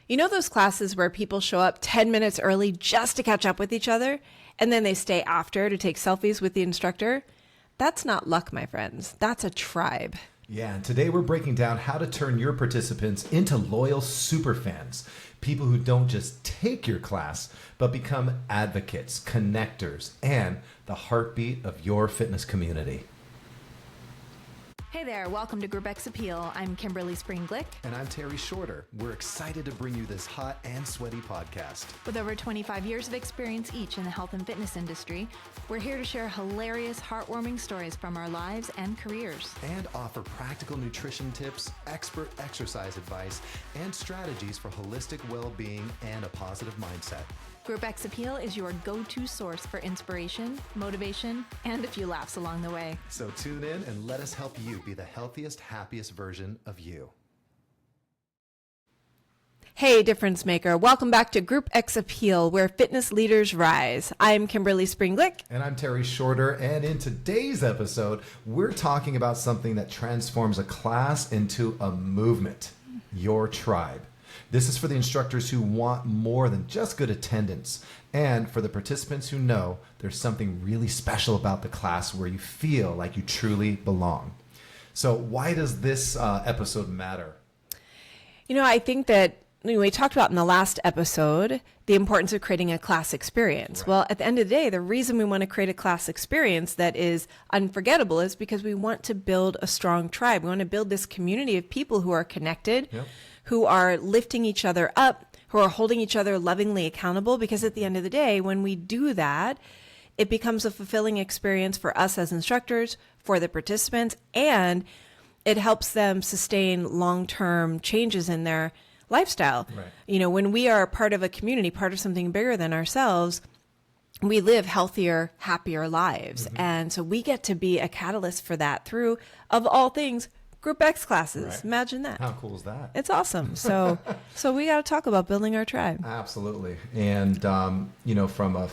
You know those classes where people show up 10 minutes early just to catch up with each other, and then they stay after to take selfies with the instructor? That's not luck, my friends. That's a tribe. Yeah, and today we're breaking down how to turn your participants into loyal superfans. People who don't just take your class, but become advocates, connectors, and the heartbeat of your fitness community. Hey there, welcome to Group X Appeal. I'm Kimberly Spring-Glick. And I'm Terry Shorter. We're excited to bring you this hot and sweaty podcast. With over 25 years of experience each in the health and fitness industry, we're here to share hilarious, heartwarming stories from our lives and careers. And offer practical nutrition tips, expert exercise advice, and strategies for holistic well-being and a positive mindset. Group X Appeal is your go-to source for inspiration, motivation, and a few laughs along the way. So tune in and let us help you be the healthiest, happiest version of you. Hey, difference maker. Welcome back to Group X Appeal, where fitness leaders rise. I'm Kimberly Spring-Glick. And I'm Terry Shorter. And in today's episode, we're talking about something that transforms a class into a movement, your tribe. This is for the instructors who want more than just good attendance, and for the participants who know there's something really special about the class where you feel like you truly belong. So why does this episode matter? You know, I think that we talked about in the last episode the importance of creating a class experience. Right. Well, at the end of the day, the reason we want to create a class experience that is unforgettable is because we want to build a strong tribe. We want to build this community of people who are connected, who are lifting each other up, who are holding each other lovingly accountable, because at the end of the day, when we do that, it becomes a fulfilling experience for us as instructors, for the participants, and it helps them sustain long-term changes in their lifestyle. Right. You know, when we are part of a community, part of something bigger than ourselves, we live healthier, happier lives. Mm-hmm. And so we get to be a catalyst for that through, of all things, Group X classes. Right. Imagine that. How cool is that? It's awesome. So we got to talk about building our tribe. Absolutely. And, you know, from a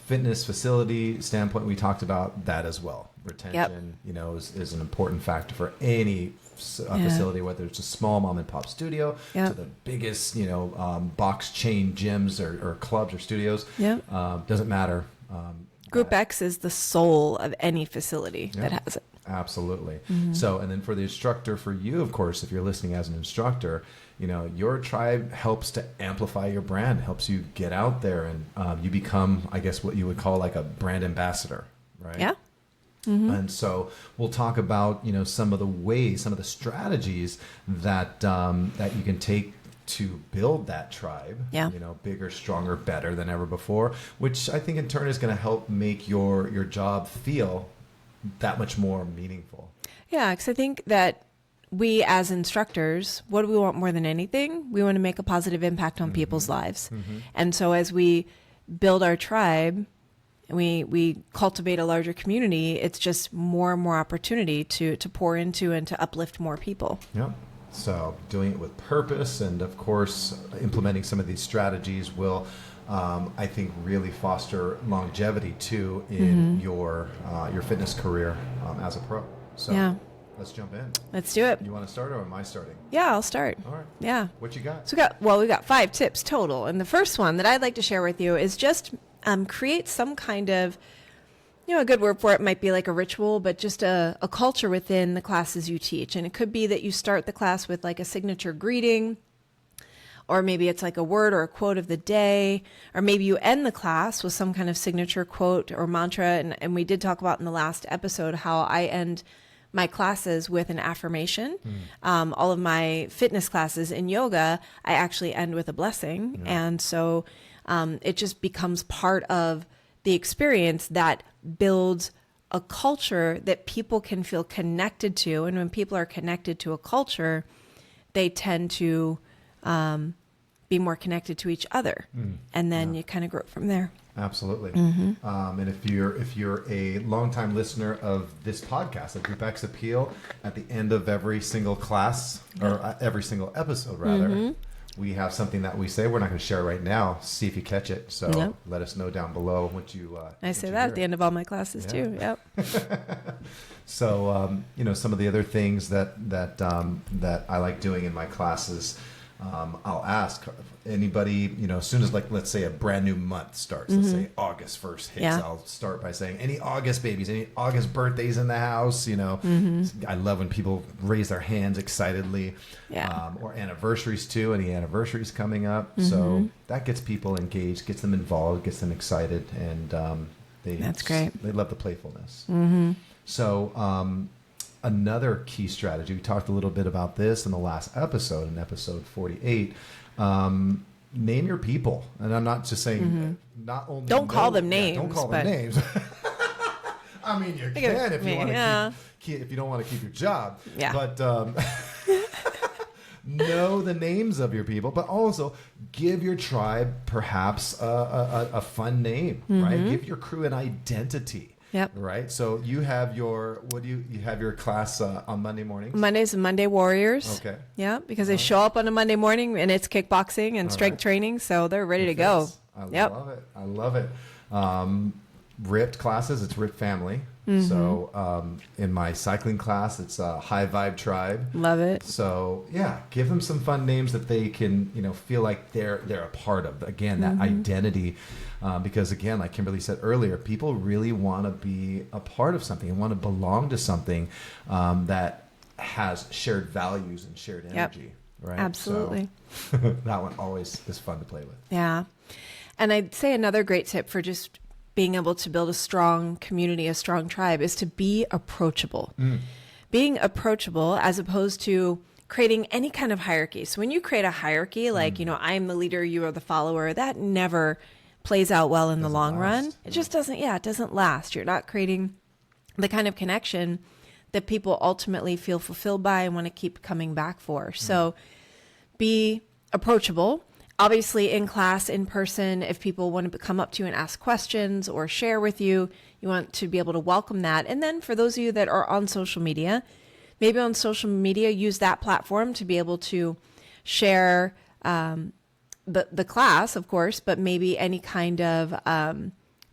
fitness facility standpoint, we talked about that as well. Retention, you know, is an important factor for any facility, whether it's a small mom and pop studio to the biggest, you know, box chain gyms or clubs or studios. Doesn't matter. Group X is the soul of any facility that has it. Absolutely. Mm-hmm. So, and then for the instructor, for you, of course, if you're listening as an instructor, you know, your tribe helps to amplify your brand, helps you get out there, and you become, I guess, what you would call like a brand ambassador, right? Yeah. Mm-hmm. And so we'll talk about, you know, some of the ways, some of the strategies that that you can take to build that tribe, you know, bigger, stronger, better than ever before, which I think in turn is going to help make your job feel that much more meaningful. Yeah, because I think that we as instructors, what do we want more than anything? We want to make a positive impact on people's lives. Mm-hmm. And so as we build our tribe, we cultivate a larger community, it's just more and more opportunity to pour into and to uplift more people. Yep. So doing it with purpose, and of course implementing some of these strategies will I think really foster longevity too in your fitness career as a pro. So let's jump in. Let's do it. You want to start, or am I starting? Yeah, I'll start. All right. Yeah. What you got? So we got 5 tips total, and the first one that I'd like to share with you is just create some kind of, you know, a good word for it might be like a ritual, but just a culture within the classes you teach. And it could be that you start the class with like a signature greeting, or maybe it's like a word or a quote of the day, or maybe you end the class with some kind of signature quote or mantra. And we did talk about in the last episode how I end my classes with an affirmation. All of my fitness classes in yoga, I actually end with a blessing. And so it just becomes part of the experience that builds a culture that people can feel connected to. And when people are connected to a culture, they tend to be more connected to each other. And then you kind of grow from there. Absolutely. And if you're a longtime listener of this podcast, of Group X Appeal, at the end of every single class, or every single episode rather, we have something that we say. We're not going to share right now. See if you catch it. So let us know down below what you I say that at the end of all my classes too. So, you know, some of the other things that I like doing in my classes, I'll ask anybody, as soon as, like, let's say a brand new month starts, let's say August 1st hits, I'll start by saying, any August babies, any August birthdays in the house, I love when people raise their hands excitedly, or anniversaries too, any anniversaries coming up. So that gets people engaged, gets them involved, gets them excited, and that's great. They love the playfulness. So, another key strategy, we talked a little bit about this in the last episode, in episode 48, name your people. And I'm not just saying, not only don't call them names. Don't call them names. I mean, you can if you want to if you don't want to keep your job. Yeah. But know the names of your people, but also give your tribe perhaps a fun name, right? Give your crew an identity. Yep. Right. So you have your you have your class on Monday mornings? Mondays and Monday Warriors. Okay. Yeah, because they show up on a Monday morning and it's kickboxing and strength training, so they're ready to go. I love it. I love it. Ripped classes, it's Ripped Family. So in my cycling class, it's High Vibe Tribe. Love it. So yeah, give them some fun names that they can, feel like they're a part of. Again, that identity. Because again, like Kimberly said earlier, people really want to be a part of something and want to belong to something that has shared values and shared energy. Right? Absolutely. So, that one always is fun to play with. Yeah. And I'd say another great tip for just being able to build a strong community, a strong tribe, is to be approachable. Being approachable as opposed to creating any kind of hierarchy. So when you create a hierarchy, like, I'm the leader, you are the follower, that never plays out well in the long run. It just doesn't, it doesn't last. You're not creating the kind of connection that people ultimately feel fulfilled by and want to keep coming back for. So be approachable. Obviously, in class, in person, if people want to come up to you and ask questions or share with you, you want to be able to welcome that. And then for those of you that are on social media, maybe on social media, use that platform to be able to share the class, of course, but maybe any kind of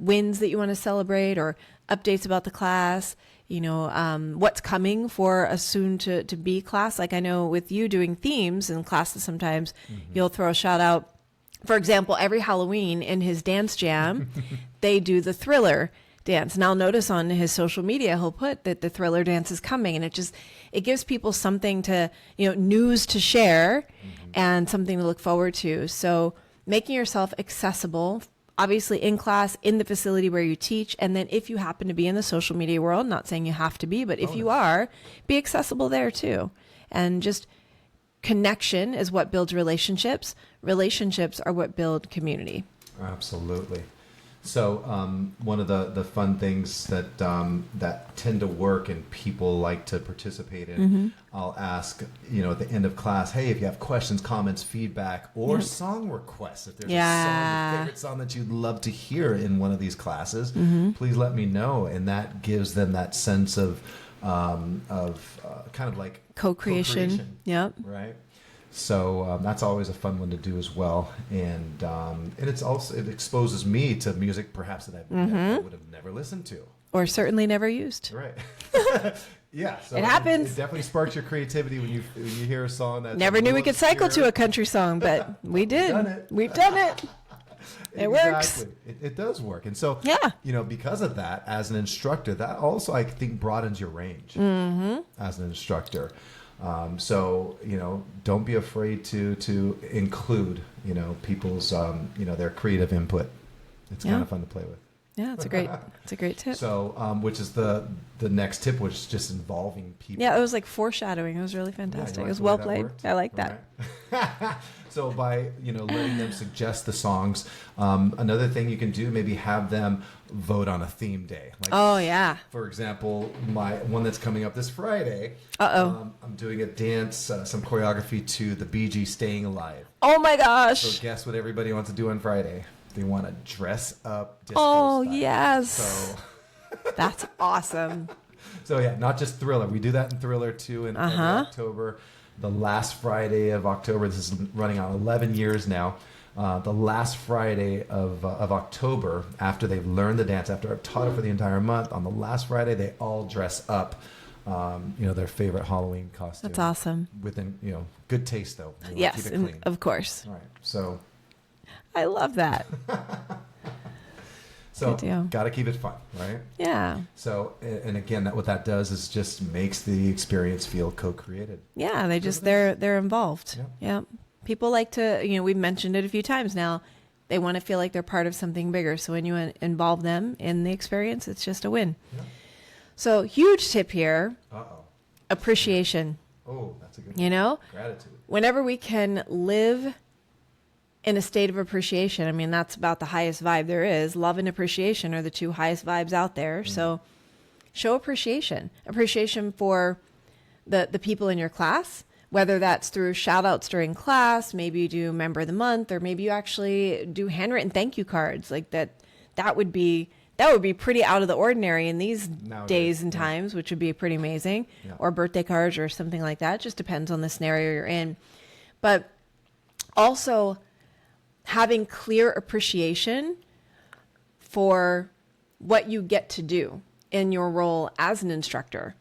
wins that you want to celebrate or updates about the class, what's coming for a soon to be class. Like I know with you doing themes in classes, sometimes you'll throw a shout out. For example, every Halloween in his dance jam, they do the Thriller dance. And I'll notice on his social media, he'll put that the Thriller dance is coming, and it gives people something to, news to share and something to look forward to. So making yourself accessible, obviously in class, in the facility where you teach. And then if you happen to be in the social media world, not saying you have to be, but if you are, be accessible there too. And just connection is what builds relationships. Relationships are what build community. Absolutely. So one of the fun things that that tend to work and people like to participate in, I'll ask, at the end of class, hey, if you have questions, comments, feedback, or song requests, if there's a favorite song that you'd love to hear in one of these classes, please let me know. And that gives them that sense of kind of like co-creation. Yep. Right. So that's always a fun one to do as well, and it exposes me to music perhaps that I would have never listened to, or certainly never used. Right. Yeah. So it happens. It definitely sparks your creativity when you hear a song that never knew we could cycle to a country song, but we did. We've done it. It works. It does work, and so because of that, as an instructor, that also I think broadens your range as an instructor. So, don't be afraid to include, people's, their creative input. It's kind of fun to play with. Yeah, it's a great tip. So, which is the next tip, which is just involving people. Yeah, it was like foreshadowing. It was really fantastic. It was well played. I like that. Right. So by, letting them suggest the songs, another thing you can do, maybe have them vote on a theme day. Like, for example, my one that's coming up this Friday. I'm doing a dance, some choreography to the Bee Gees' Staying Alive. Oh my gosh. So guess what everybody wants to do on Friday? They want to dress up disco style. Yes. So that's awesome. So yeah, not just Thriller. We do that in Thriller too in October. The last Friday of October, this is running on 11 years now. The last Friday of October, after they've learned the dance, after I've taught it for the entire month, on the last Friday, they all dress up their favorite Halloween costume. That's awesome. Within, good taste though. You wanna Yes, keep it and clean. of course. All right. So I love that. Good deal. got to keep it fun, right? Yeah. So, and again, what that does is just makes the experience feel co-created. Yeah, they're involved. Yeah. People like to, we've mentioned it a few times now. They want to feel like they're part of something bigger. So when you involve them in the experience, it's just a win. Yeah. So huge tip here. Appreciation. Oh, that's a good one. Gratitude. Whenever we can live in a state of appreciation, I mean, that's about the highest vibe there is. Love and appreciation are the two highest vibes out there. So show appreciation for the people in your class, whether that's through shout outs during class, maybe you do member of the month, or maybe you actually do handwritten thank you cards like that. That would be pretty out of the ordinary in these days and times, which would be pretty amazing. Or birthday cards or something like that. It just depends on the scenario you're in. But also having clear appreciation for what you get to do in your role as an instructor.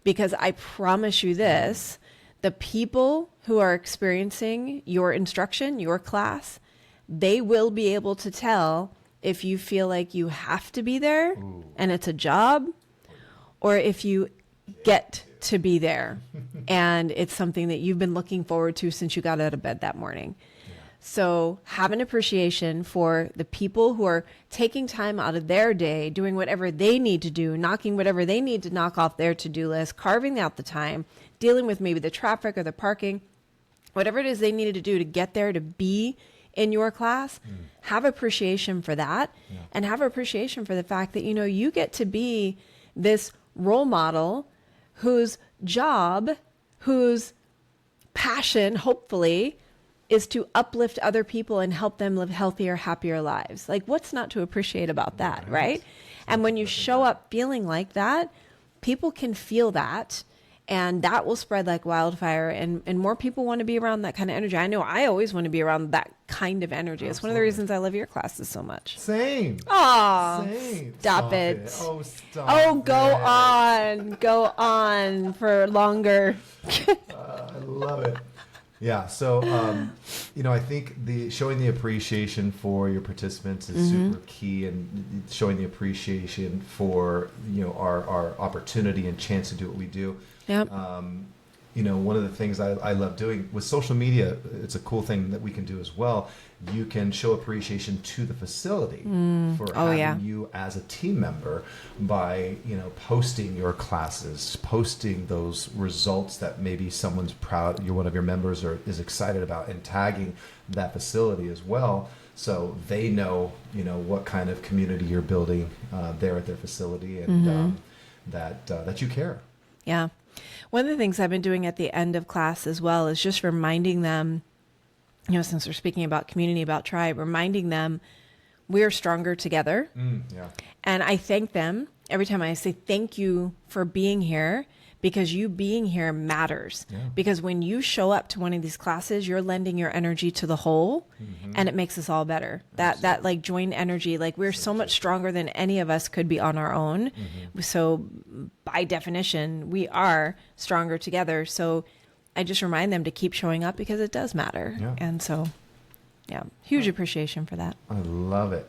Because I promise you this, the people who are experiencing your instruction, your class, they will be able to tell if you feel like you have to be there and it's a job, or if you get to be there and it's something that you've been looking forward to since you got out of bed that morning. So have an appreciation for the people who are taking time out of their day, doing whatever they need to do, knocking whatever they need to knock off their to-do list, carving out the time, dealing with maybe the traffic or the parking, whatever it is they needed to do to get there to be in your class. Have appreciation for that, and have appreciation for the fact that, you get to be this role model whose job, whose passion, hopefully, is to uplift other people and help them live healthier, happier lives. Like, what's not to appreciate about that, right? And when you show up feeling like that, people can feel that, and that will spread like wildfire, and more people want to be around that kind of energy. I know I always want to be around that kind of energy. It's one of the reasons I love your classes so much. Same. Oh, stop it. Oh, stop Oh, go on for longer. I love it. Yeah. So, I think showing the appreciation for your participants is super key, and showing the appreciation for, our opportunity and chance to do what we do. Yep. One of the things I love doing with social media, it's a cool thing that we can do as well. You can show appreciation to the facility for having you as a team member by, posting your classes, posting those results that maybe someone's proud, one of your members is excited about, and tagging that facility as well. So they know, what kind of community you're building there at their facility, and that you care. Yeah. One of the things I've been doing at the end of class as well is just reminding them, since we're speaking about community, about tribe, reminding them we're stronger together. And I thank them every time I say thank you for being here, because you being here matters. Because when you show up to one of these classes, you're lending your energy to the whole, and it makes us all better. That like joint energy, like we're so much stronger than any of us could be on our own. So by definition, we are stronger together. So I just remind them to keep showing up, because it does matter. And so, huge appreciation for that. I love it.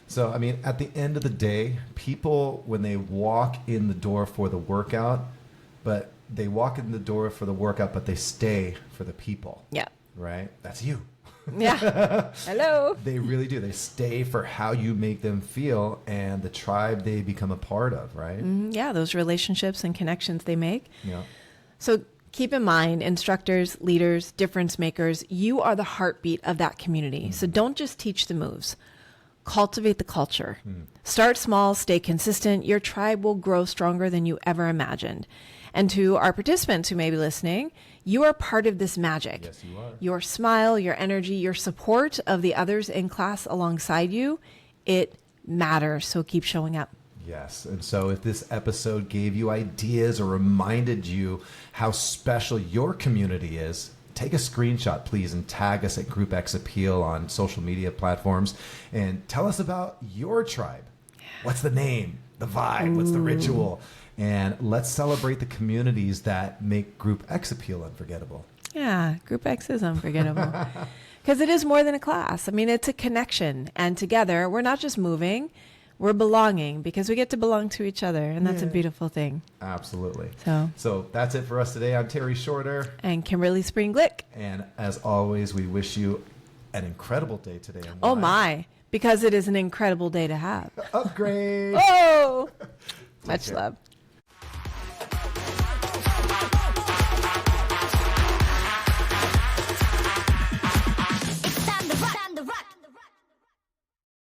So, at the end of the day, people, when they walk in the door for the workout, but they stay for the people. Yeah. Right? That's you. Yeah. Hello. They really do. They stay for how you make them feel and the tribe they become a part of, right? Yeah, those relationships and connections they make. Yeah. So keep in mind, instructors, leaders, difference makers, you are the heartbeat of that community. So don't just teach the moves. Cultivate the culture. Start small, stay consistent. Your tribe will grow stronger than you ever imagined. And to our participants who may be listening, you are part of this magic. Yes, you are. Your smile, your energy, your support of the others in class alongside you, it matters. So keep showing up. Yes. And so if this episode gave you ideas or reminded you how special your community is, take a screenshot, please, and tag us at Group X Appeal on social media platforms, and tell us about your tribe. What's the name? The vibe? What's the ritual? And let's celebrate the communities that make Group X appeal unforgettable. Yeah, Group X is unforgettable. Because it is more than a class. I mean, it's a connection. And together, we're not just moving, we're belonging because we get to belong to each other. And that's a beautiful thing. Absolutely. So that's it for us today. I'm Terry Shorter. And Kimberly Spring-Glick. And as always, we wish you an incredible day today. And oh, my. Because it is an incredible day to have. Upgrade. Oh! Much love.